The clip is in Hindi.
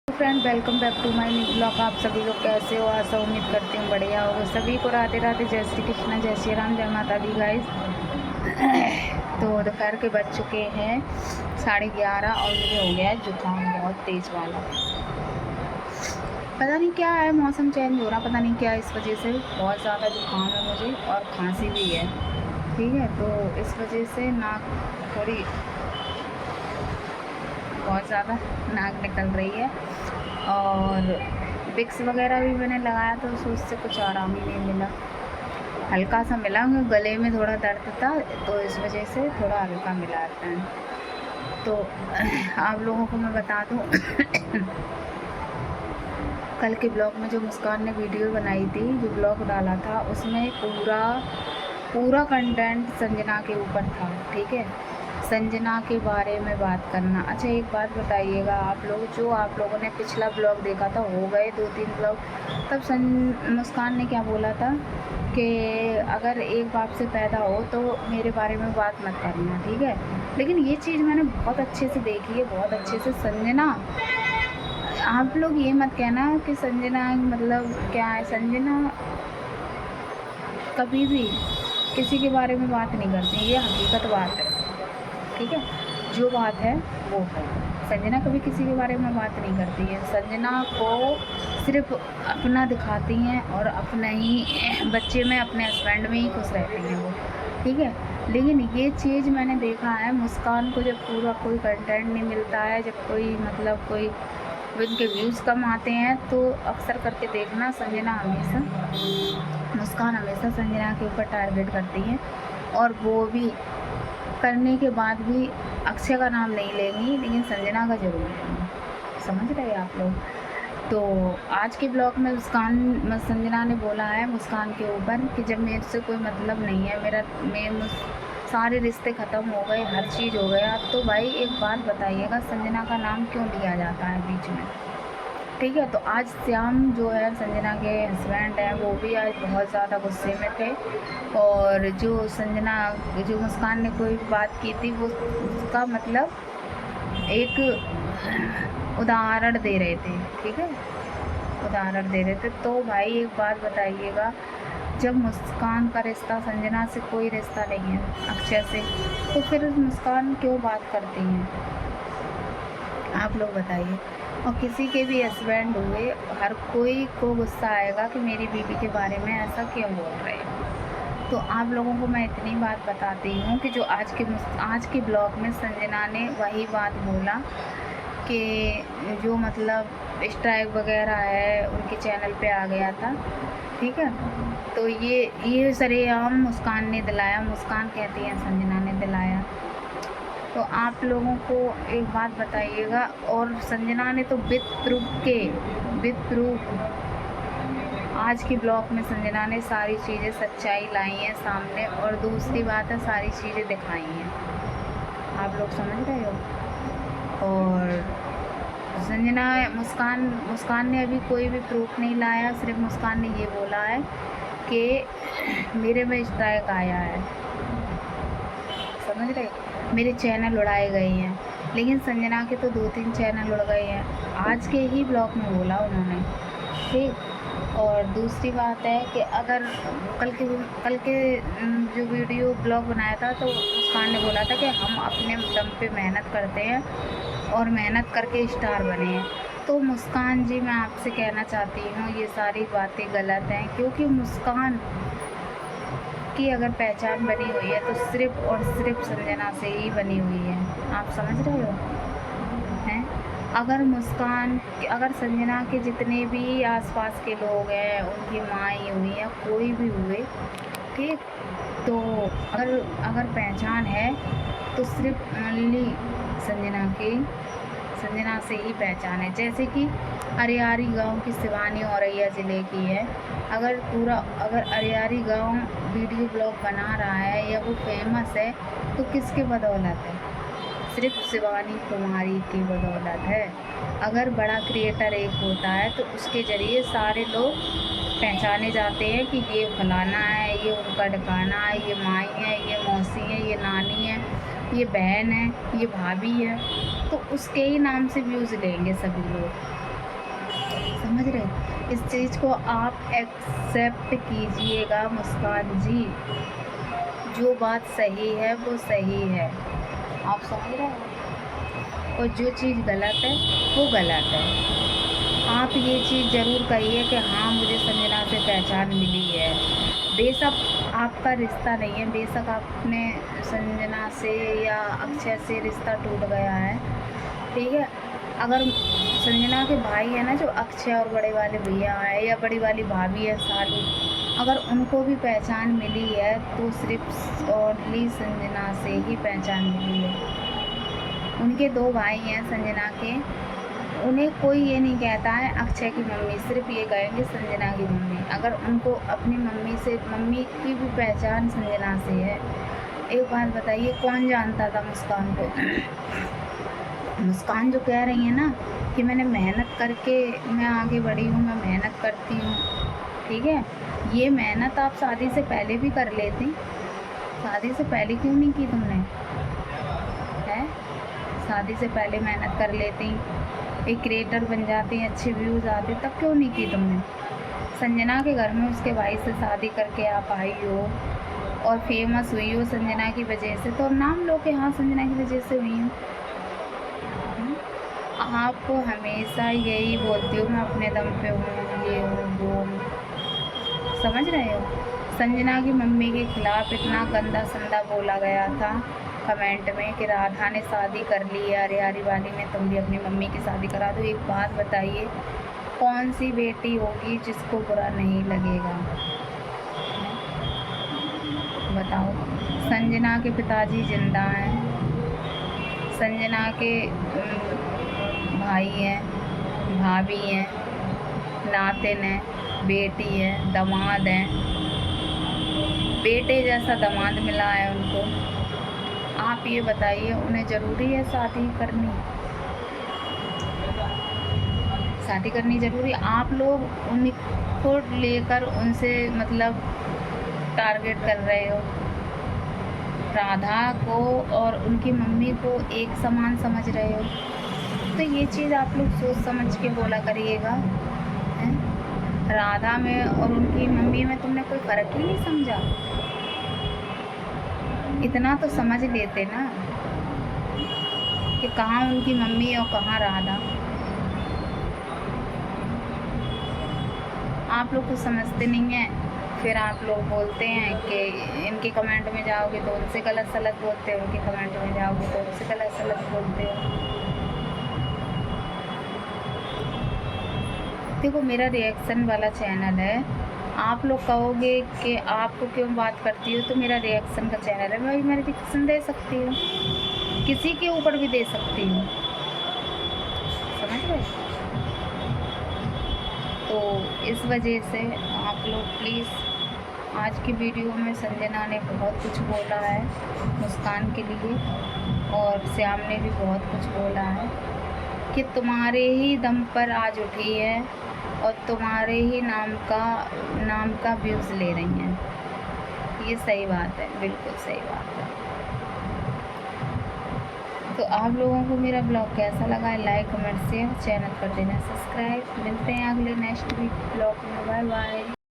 Friend, welcome back to my new blog. आप सभी लोग कैसे हो? आशा उम्मीद करती हूँ बढ़िया होगा। सभी को राधे राधे, जय श्री कृष्ण, जय श्री राम, जय माता दी गाइस। तो दोपहर के बज चुके हैं 11:30 और मुझे हो गया है जुकाम बहुत तेज़ वाला। पता नहीं क्या है, मौसम चेंज हो रहा, पता नहीं क्या, इस वजह से बहुत ज़्यादा जुकाम है मुझे और खांसी भी है। ठीक है, तो इस वजह से नाक थोड़ी बहुत ज़्यादा नाक निकल रही है और विक्स वगैरह भी मैंने लगाया तो उससे कुछ आराम ही नहीं मिला। हल्का सा मिला, गले में थोड़ा दर्द था तो इस वजह से थोड़ा हल्का मिला है। तो आप लोगों को मैं बता दूं कल के ब्लॉग में जो मुस्कान ने वीडियो बनाई थी, जो ब्लॉग डाला था, उसमें पूरा कंटेंट संजना के ऊपर था। ठीक है, संजना के बारे में बात करना। अच्छा, एक बात बताइएगा आप लोग, जो आप लोगों ने पिछला ब्लॉग देखा था, हो गए 2-3 ब्लॉग, तब मुस्कान ने क्या बोला था कि अगर एक बाप से पैदा हो तो मेरे बारे में बात मत करना। ठीक है, लेकिन ये चीज़ मैंने बहुत अच्छे से देखी है, बहुत अच्छे से। संजना, आप लोग ये मत कहना कि संजना मतलब क्या है, संजना कभी भी किसी के बारे में बात नहीं करती, ये हकीकत बात है। ठीक है, जो बात है वो है। संजना कभी किसी के बारे में बात नहीं करती है। संजना को सिर्फ अपना दिखाती हैं और अपने ही बच्चे में, अपने हस्बैंड में ही खुश रहती हैं वो। ठीक है, लेकिन ये चीज़ मैंने देखा है, मुस्कान को जब पूरा कोई कंटेंट नहीं मिलता है, जब कोई मतलब कोई उनके व्यूज़ कम आते हैं, तो अक्सर करके देखना मुस्कान हमेशा संजना के ऊपर टारगेट करती हैं और वो भी करने के बाद भी अक्षय का नाम नहीं लेंगी, लेकिन संजना का ज़रूर लेंगी। समझ रहे आप लोग? तो आज के ब्लॉग में संजना ने बोला है मुस्कान के ऊपर कि जब मेरे से कोई मतलब नहीं है, सारे रिश्ते ख़त्म हो गए, हर चीज़ हो गया, तो भाई एक बात बताइएगा, संजना का नाम क्यों लिया जाता है बीच में? ठीक है, तो आज श्याम जो है संजना के हस्बैंड हैं, वो भी आज बहुत ज़्यादा गुस्से में थे और जो मुस्कान ने कोई बात की थी, वो उसका मतलब एक उदाहरण दे रहे थे। ठीक है, उदाहरण दे रहे थे। तो भाई एक बात बताइएगा, जब मुस्कान का रिश्ता, संजना से कोई रिश्ता नहीं है अक्षय से, तो फिर मुस्कान क्यों बात करती हैं? आप लोग बताइए। और किसी के भी हस्बैंड हुए, हर कोई को गुस्सा आएगा कि मेरी बीवी के बारे में ऐसा क्यों बोल रहे हैं। तो आप लोगों को मैं इतनी बात बताती हूँ कि जो आज के ब्लॉग में संजना ने वही बात बोला कि जो मतलब स्ट्राइक वगैरह है उनके चैनल पे आ गया था। ठीक है, तो ये सरेआम मुस्कान ने दिलाया, मुस्कान कहती हैं संजना ने दिलाया। तो आप लोगों को एक बात बताइएगा, और संजना ने तो विद प्रूफ आज के ब्लॉग में संजना ने सारी चीज़ें सच्चाई लाई हैं सामने, और दूसरी बात है सारी चीज़ें दिखाई हैं। आप लोग समझ रहे हो? और मुस्कान ने अभी कोई भी प्रूफ नहीं लाया, सिर्फ मुस्कान ने ये बोला है कि मेरे में स्ट्राइक आया है। समझ रहे? मेरे चैनल उड़ाए गए हैं, लेकिन संजना के तो 2-3 चैनल उड़ गए हैं, आज के ही ब्लॉग में बोला उन्होंने। ठीक, और दूसरी बात है कि अगर कल के जो वीडियो ब्लॉग बनाया था, तो मुस्कान ने बोला था कि हम अपने दम पे मेहनत करते हैं और मेहनत करके स्टार बने हैं। तो मुस्कान जी, मैं आपसे कहना चाहती हूँ, ये सारी बातें गलत हैं, क्योंकि मुस्कान की अगर पहचान बनी हुई है तो सिर्फ़ और सिर्फ संजना से ही बनी हुई है। आप समझ रहे हो? हैं? अगर संजना के जितने भी आसपास के लोग हैं, उनकी माँ हुई या कोई भी हुए, ठीक, तो अगर पहचान है तो सिर्फ ओनली संजना से ही पहचान है। जैसे कि अरियारी गांव की शिवानी औरैया ज़िले की है। अगर अरियारी गांव वीडियो ब्लॉग बना रहा है या वो फेमस है, तो किसके बदौलत है? सिर्फ शिवानी कुमारी की बदौलत है। अगर बड़ा क्रिएटर एक होता है तो उसके ज़रिए सारे लोग पहचाने जाते हैं कि ये फलाना है, ये उनका ठिकाना है, ये माई है, ये मौसी है, ये नानी है, ये बहन है, ये भाभी है, तो उसके ही नाम से व्यूज़ लेंगे सभी लोग। समझ रहे? इस चीज़ को आप एक्सेप्ट कीजिएगा मुस्कान जी। जो बात सही है वो सही है, आप समझ रहे हैं? और जो चीज़ गलत है वो गलत है। आप ये चीज़ ज़रूर कहिए कि हाँ मुझे संजना से पहचान मिली है। बेशक आपका रिश्ता नहीं है, बेशक आपने संजना से या अक्षय से रिश्ता टूट गया है, ठीक है। अगर संजना के भाई है ना जो अक्षय और बड़े वाले भैया है या बड़ी वाली भाभी है सालू, अगर उनको भी पहचान मिली है तो सिर्फ ओनली संजना से ही पहचान मिली है। उनके 2 भाई हैं संजना के, उन्हें कोई ये नहीं कहता है अक्षय की मम्मी, सिर्फ ये कहेंगे संजना की मम्मी। अगर उनको अपनी मम्मी से, मम्मी की भी पहचान संजना से है। एक बात बताइए, कौन जानता था मुस्कान को? मुस्कान जो कह रही है ना कि मैंने मेहनत करके मैं आगे बढ़ी हूँ, मैं मेहनत करती हूँ, ठीक है। ये मेहनत आप शादी से पहले भी कर लेती, शादी से पहले क्यों नहीं की तुमने? है, शादी से पहले मेहनत कर लेती, एक क्रिएटर बन जाती, अच्छे व्यूज़ आते, तब क्यों नहीं की तुमने? संजना के घर में उसके भाई से शादी करके आप आई हो और फेमस हुई हो संजना की वजह से, तो नाम लो कि हाँ संजना की वजह से हुई हूँ। आपको हमेशा यही बोलती हूँ मैं अपने दम पे हूँ, ये हूँ वो हूँ, समझ रहे हो? संजना की मम्मी के खिलाफ इतना गंदा संदा बोला गया था कमेंट में कि राधा ने शादी कर ली है, अरे यारी वाली ने तुम भी अपनी मम्मी की शादी करा दो। एक बात बताइए, कौन सी बेटी होगी जिसको बुरा नहीं लगेगा? बताओ। संजना के पिताजी जिंदा हैं, संजना के भाई हैं, भाभी हैं, नातिन हैं, बेटी है, दामाद हैं, बेटे जैसा दामाद मिला है उनको। आप ये बताइए उन्हें ज़रूरी है शादी करनी? शादी करनी ज़रूरी? आप लोग उनको लेकर उनसे मतलब टारगेट कर रहे हो। राधा को और उनकी मम्मी को एक समान समझ रहे हो, तो ये चीज़ आप लोग सोच समझ के बोला करिएगा। राधा में और उनकी मम्मी में तुमने कोई फ़र्क ही नहीं समझा? इतना तो समझ लेते ना कि कहाँ उनकी मम्मी और कहाँ राधा। आप लोग कुछ समझते नहीं हैं, फिर आप लोग बोलते हैं कि इनके कमेंट में जाओगे तो उनसे गलत सलत बोलते हो, उनके कमेंट में जाओगे तो उनसे गलत सलत बोलते हो। देखो मेरा रिएक्शन वाला चैनल है, आप लोग कहोगे कि आपको क्यों बात करती हो, तो मेरा रिएक्शन का चैनल है, मैं रिएक्शन दे सकती हूँ, किसी के ऊपर भी दे सकती हूँ, समझ गए? तो इस वजह से आप लोग प्लीज़, आज की वीडियो में संजना ने बहुत कुछ बोला है मुस्कान के लिए, और श्याम ने भी बहुत कुछ बोला है कि तुम्हारे ही दम पर आज उठी है और तुम्हारे ही नाम का व्यूज़ ले रही हैं। ये सही बात है, बिल्कुल सही बात है। तो आप लोगों को मेरा ब्लॉग कैसा लगा है, लाइक कमेंट शेयर, चैनल कर देना सब्सक्राइब। मिलते हैं अगले नेक्स्ट वीक ब्लॉग में। Bye bye.